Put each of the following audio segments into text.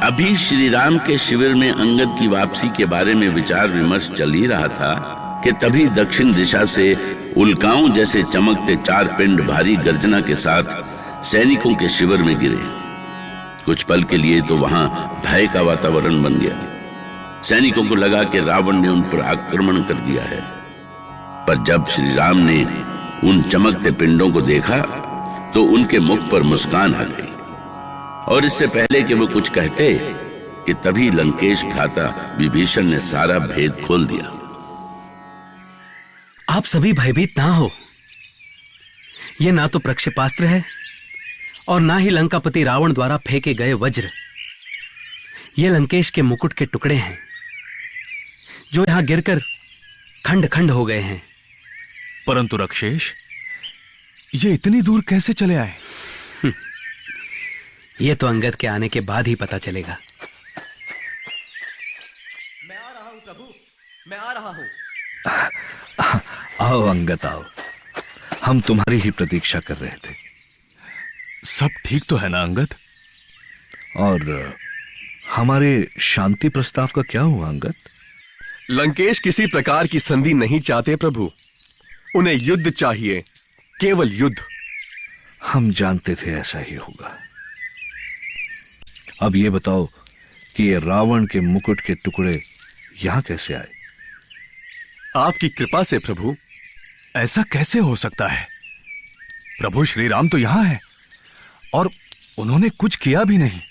अभी श्री राम के शिविर में अंगद की वापसी के बारे में विचार विमर्श चल ही रहा था कि तभी दक्षिण दिशा से उल्काओं जैसे चमकते 4 पिंड भारी गर्जना के साथ सैनिकों के शिविर में गिरे। कुछ पल के लिए तो वहां भय का वातावरण बन गया। सैनिकों को लगा कि रावण ने उन पर आक्रमण कर दिया है। पर जब श्री राम ने उन चमकते पिंडों को देखा तो उनके मुख पर मुस्कान आ गई, और इससे पहले कि वो कुछ कहते कि तभी लंकेश भ्राता विभीषण ने सारा भेद खोल दिया। आप सभी भयभीत ना हो। यह ना तो प्रक्षेपास्त्र है और ना ही लंकापति रावण द्वारा फेंके गए वज्र। ये लंकेश के मुकुट के टुकड़े हैं जो यहां गिरकर खंड खंड हो गए हैं। परंतु रक्षेश, ये इतनी दूर कैसे चले आए? ये तो अंगद के आने के बाद ही पता चलेगा। मैं आ रहा हूं प्रभु, मैं आ रहा हूं। आओ अंगद आओ, हम तुम्हारी ही प्रतीक्षा कर रहे थे। सब ठीक तो है ना अंगद? और हमारे शांति प्रस्ताव का क्या हुआ अंगद? लंकेश किसी प्रकार की संधि नहीं चाहते प्रभु, उन्हें युद्ध चाहिए, केवल युद्ध। हम जानते थे ऐसा ही होगा। अब ये बताओ कि ये रावण के मुकुट के टुकड़े यहां कैसे आए? आपकी कृपा से प्रभु। ऐसा कैसे हो सकता है? प्रभु श्री राम तो यहां है और उन्होंने कुछ किया भी नहीं।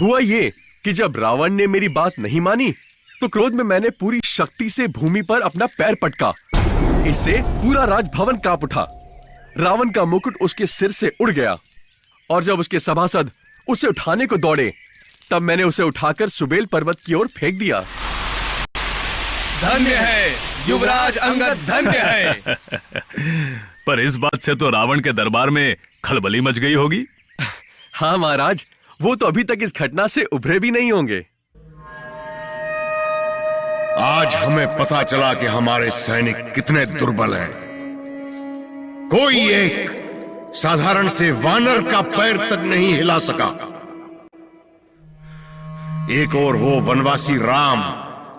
हुआ ये कि जब रावण ने मेरी बात नहीं मानी तो क्रोध में मैंने पूरी शक्ति से भूमि पर अपना पैर पटका। इससे पूरा राजभवन कांप उठा। रावण का मुकुट उसके सिर से उड़ गया और जब उसके सभासद उसे उठाने को दौड़े तब मैंने उसे उठाकर सुबेल पर्वत की ओर फेंक दिया। धन्य है युवराज अंगद, धन्य है। पर इस बात से तो रावण के दरबार में खलबली मच गई होगी। हाँ महाराज, वो तो अभी तक इस घटना से उभरे भी नहीं होंगे। आज हमें पता चला कि हमारे सैनिक कितने दुर्बल हैं। कोई एक साधारण से वानर का पैर तक नहीं हिला सका। एक और वो वनवासी राम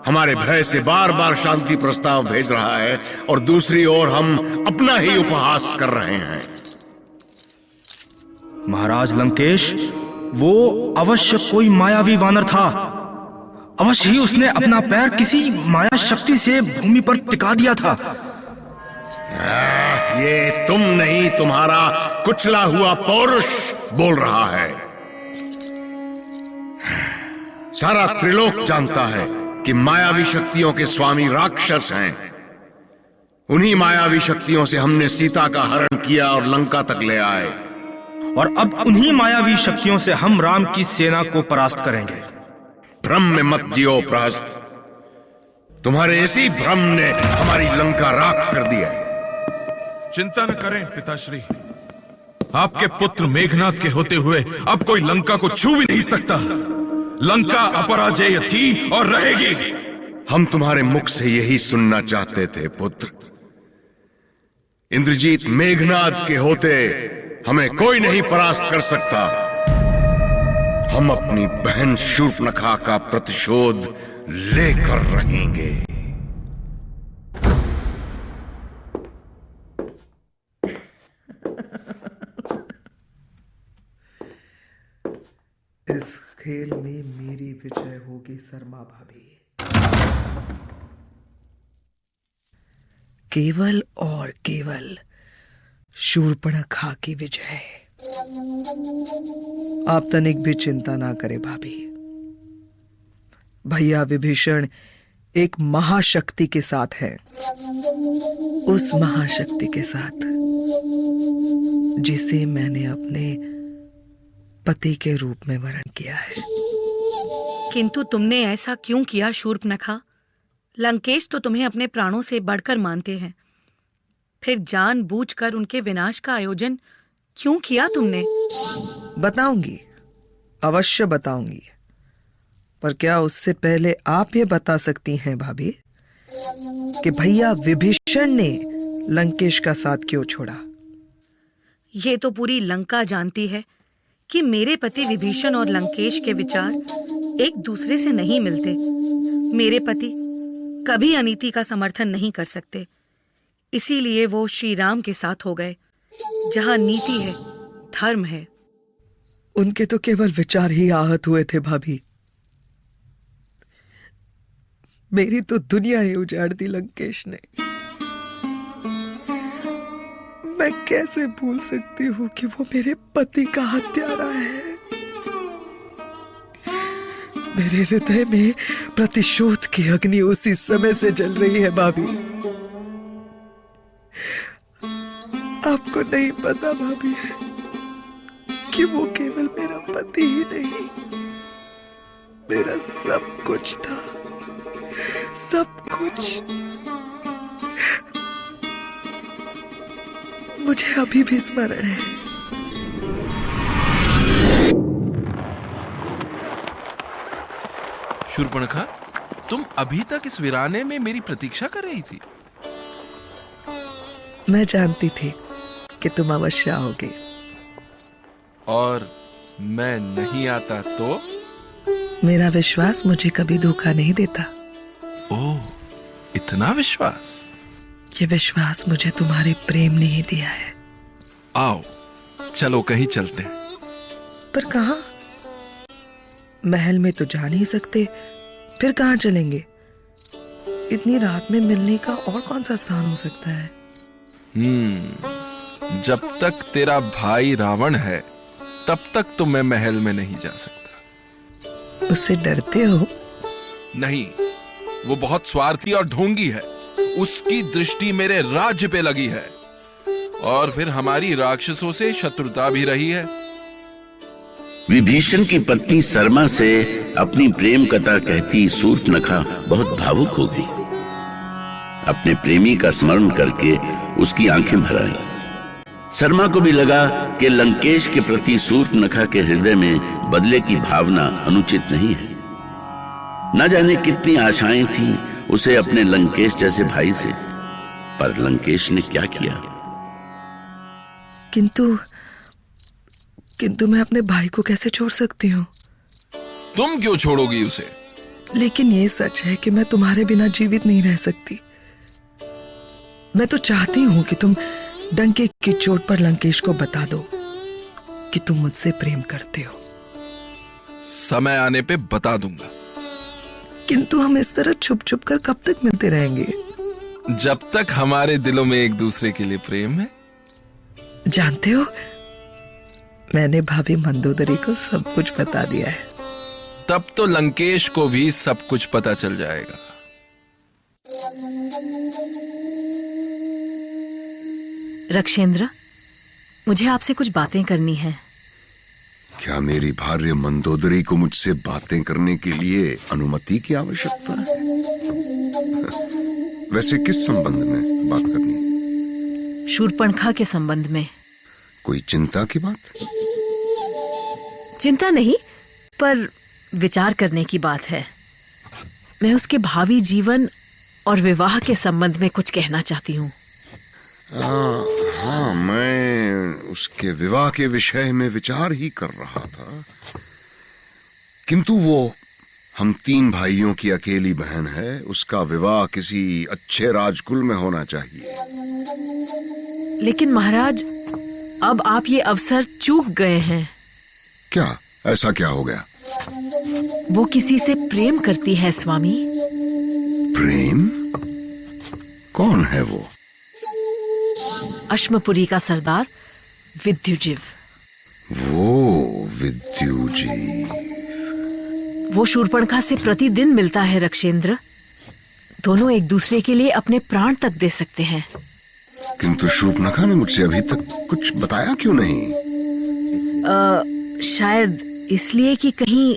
हमारे भय से बार बार शांति प्रस्ताव भेज रहा है और दूसरी ओर हम अपना ही उपहास कर रहे हैं। महाराज लंकेश, वो अवश्य कोई मायावी वानर था। अवश्य ही उसने अपना पैर किसी माया शक्ति से भूमि पर टिका दिया था। ये तुम नहीं, तुम्हारा कुचला हुआ पौरुष बोल रहा है। सारा त्रिलोक जानता है कि मायावी शक्तियों के स्वामी राक्षस हैं। उन्हीं मायावी शक्तियों से हमने सीता का हरण किया और लंका तक ले आए। और अब उन्हीं मायावी शक्तियों से हम राम की सेना को परास्त करेंगे। भ्रम में मत जियो प्रहस्त। तुम्हारे इसी भ्रम ने हमारी लंका राख कर दी है। चिंता न करें पिताश्री, आपके पुत्र मेघनाथ के होते हुए अब कोई लंका को छू भी नहीं सकता। लंका अपराजेय थी और रहेगी। हम तुम्हारे मुख से यही सुनना चाहते थे पुत्र। इंद्रजीत मेघनाथ के होते हमें कोई नहीं परास्त कर सकता। हम अपनी बहन शूर्पणखा का प्रतिशोध लेकर रहेंगे। इस खेल में मेरी विजय होगी शर्मा भाभी। केवल और केवल शूर्पणखा की विजय। आप तनिक भी चिंता ना करें भाभी। भैया विभीषण एक महाशक्ति के साथ है। उस महाशक्ति के साथ जिसे मैंने अपने पति के रूप में वरण किया है। किंतु तुमने ऐसा क्यों किया शूर्पणखा? लंकेश तो तुम्हें अपने प्राणों से बढ़कर मानते हैं, फिर जानबूझकर उनके विनाश का आयोजन क्यों किया तुमने? बताऊंगी, अवश्य बताऊंगी, पर क्या उससे पहले आप ये बता सकती हैं भाभी कि भैया विभीषण ने लंकेश का साथ क्यों छोड़ा? ये तो पूरी लंका जानती है कि मेरे पति विभीषण और लंकेश के विचार एक दूसरे से नहीं मिलते। मेरे पति कभी अनीति का समर्थन नहीं कर सकते, इसीलिए वो श्री राम के साथ हो गए। जहां नीति है, धर्म है। उनके तो केवल विचार ही आहत हुए थे भाभी। मेरी तो दुनिया ही उजाड़ दी लंकेश ने। मैं कैसे भूल सकती हूँ कि वो मेरे पति का हत्यारा है। मेरे हृदय में प्रतिशोध की अग्नि उसी समय से जल रही है भाभी। आपको नहीं पता भाभी कि वो केवल मेरा पति ही नहीं, मेरा सब कुछ था, सब कुछ। मुझे अभी भी स्मरण है। शूर्पणखा, तुम अभी तक इस वीराने में मेरी प्रतीक्षा कर रही थी। मैं जानती थी कि तुम अवश्य आओगे। और मैं नहीं आता तो? मेरा विश्वास मुझे कभी धोखा नहीं देता। ओह, इतना विश्वास? ये विश्वास मुझे तुम्हारे प्रेम ने ही दिया है। आओ, चलो कहीं चलते हैं। पर कहाँ? महल में तो जा नहीं सकते, फिर कहाँ चलेंगे? इतनी रात में मिलने का और कौन सा स्थान हो सकता है? जब तक तेरा भाई रावण है, तब तक तो मैं महल में नहीं जा सकता। उससे डरते हो? नहीं, वो बहुत स्वार्थी और ढोंगी है। उसकी दृष्टि मेरे राज्य पे लगी है, और फिर हमारी राक्षसों से शत्रुता भी रही है। विभीषण की पत्नी सरमा से अपनी प्रेम कथा कहती शूर्पणखा बहुत भावुक हो गई। अपने प्रेमी का स्मरण करके उसकी आंखें भर आईं। सरमा को भी लगा कि लंकेश के प्रति शूर्पणखा के हृदय में बदले की भावना अनुचित नहीं है। न जाने कितनी आशाएं थीं उसे अपने लंकेश जैसे भाई से, पर लंकेश ने क्या किया? किंतु मैं अपने भाई को कैसे छोड़ सकती हूँ? तुम क्यों छोड़ोगी उसे? लेकिन ये सच है कि मैं तुम्हारे बिना जीवित नहीं रह सकती। मैं तो चाहती हूँ कि तुम डंके की चोट पर लंकेश को बता दो कि तुम मुझसे प्रेम करते हो। समय आने पे बता दूंगा। किंतु हम इस तरह छुप छुप कर कब तक मिलते रहेंगे? जब तक हमारे दिलों में एक दूसरे के लिए प्रेम है। जानते हो, मैंने भाभी मंदोदरी को सब कुछ बता दिया है। तब तो लंकेश को भी सब कुछ पता चल जाएगा। रक्षेंद्र, मुझे आपसे कुछ बातें करनी है। क्या मेरी भार्य मंदोदरी को मुझसे बातें करने के लिए अनुमति की आवश्यकता है? वैसे किस संबंध में बात करनी है? शूर्पणखा के संबंध में। कोई चिंता की बात? चिंता नहीं, पर विचार करने की बात है। मैं उसके भावी जीवन और विवाह के संबंध में कुछ कहना चाहती हूँ। हाँ, मैं उसके विवाह के विषय में विचार ही कर रहा था, किंतु वो हम 3 भाइयों की अकेली बहन है। उसका विवाह किसी अच्छे राजकुल में होना चाहिए। लेकिन महाराज, अब आप ये अवसर चूक गए हैं। क्या? ऐसा क्या हो गया? वो किसी से प्रेम करती है स्वामी। प्रेम? कौन है वो? अश्मपुरी का सरदार विद्युजीव। वो विद्युजीव? वो शूर्पणखा से प्रतिदिन मिलता है रक्षेंद्र। दोनों एक दूसरे के लिए अपने प्राण तक दे सकते हैं। किंतु शूर्पणखा ने मुझसे अभी तक कुछ बताया क्यों नहीं? शायद इसलिए कि कहीं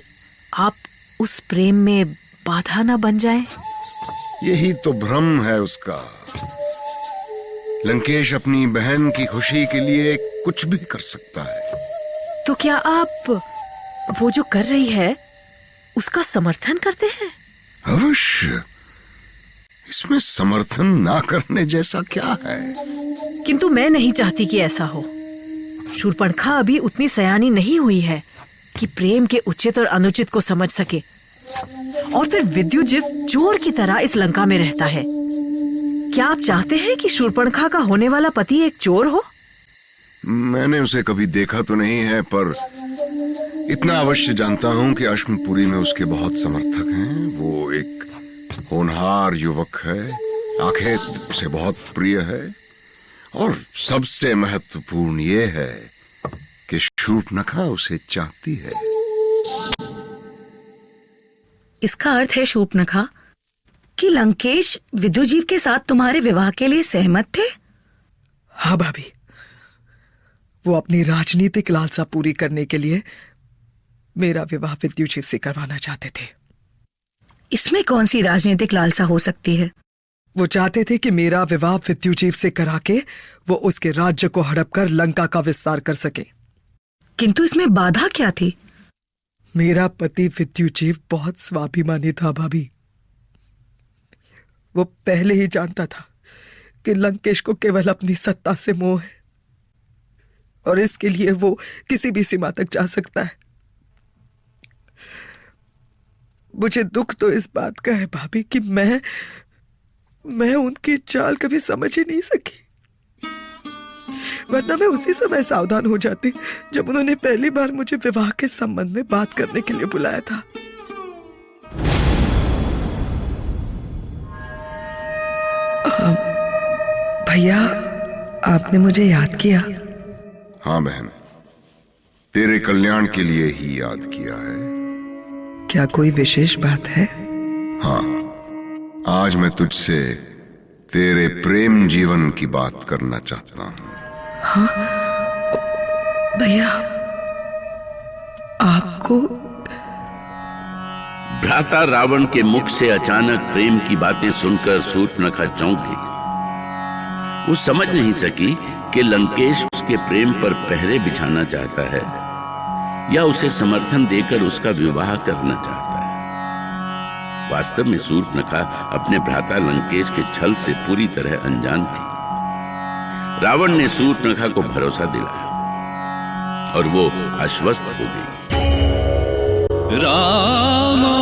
आप उस प्रेम में बाधा ना बन जाए। यही तो भ्रम है उसका। लंकेश अपनी बहन की खुशी के लिए कुछ भी कर सकता है। तो क्या आप वो जो कर रही है उसका समर्थन करते हैं? अवश्य। इसमें समर्थन ना करने जैसा क्या है? किंतु मैं नहीं चाहती कि ऐसा हो। शूर्पणखा अभी उतनी सयानी नहीं हुई है कि प्रेम के उचित और अनुचित को समझ सके। और फिर विद्युजीव चोर की तरह इस लंका में रहता है। क्या आप चाहते हैं कि शूर्पणखा का होने वाला पति एक चोर हो? मैंने उसे कभी देखा तो नहीं है, पर इतना अवश्य जानता हूं कि अश्मपुरी में उसके बहुत समर्थक हैं। वो एक होनहार युवक है, आखेट उसे बहुत प्रिय है, और सबसे महत्वपूर्ण ये है कि शूर्पणखा उसे चाहती है। इसका अर्थ है शूर्पणखा कि लंकेश विद्युजीव के साथ तुम्हारे विवाह के लिए सहमत थे? हाँ भाभी, वो अपनी राजनीतिक लालसा पूरी करने के लिए मेरा विवाह विद्युजीव से करवाना चाहते थे। इसमें कौन सी राजनीतिक लालसा हो सकती है? वो चाहते थे कि मेरा विवाह विद्युजीव से करा के वो उसके राज्य को हड़प कर लंका का विस्तार कर सके। किंतु इसमें बाधा क्या थी? मेरा पति विद्युजीव बहुत स्वाभिमानी था भाभी। वो पहले ही जानता था कि लंकेश को केवल अपनी सत्ता से मोह है, और इसके लिए वो किसी भी सीमा तक जा सकता है। मुझे दुख तो इस बात का है भाभी कि मैं उनकी चाल कभी समझ ही नहीं सकी, वरना मैं उसी समय सावधान हो जाती जब उन्होंने पहली बार मुझे विवाह के संबंध में बात करने के लिए बुलाया था। भैया, आपने मुझे याद किया? हाँ बहन, तेरे कल्याण के लिए ही याद किया है। क्या कोई विशेष बात है? हाँ, आज मैं तुझसे तेरे प्रेम जीवन की बात करना चाहता हूँ। हाँ भैया, आपको? भ्राता रावण के मुख से अचानक प्रेम की बातें सुनकर शूर्पणखा चौंक गई। वो समझ नहीं सकी कि लंकेश उसके प्रेम पर पहरे बिछाना चाहता है या उसे समर्थन देकर उसका विवाह करना चाहता है। वास्तव में शूर्पणखा अपने भ्राता लंकेश के छल से पूरी तरह अनजान थी। रावण ने शूर्पणखा को भरोसा दिलाया और वो आश्वस्त हो गई। रामा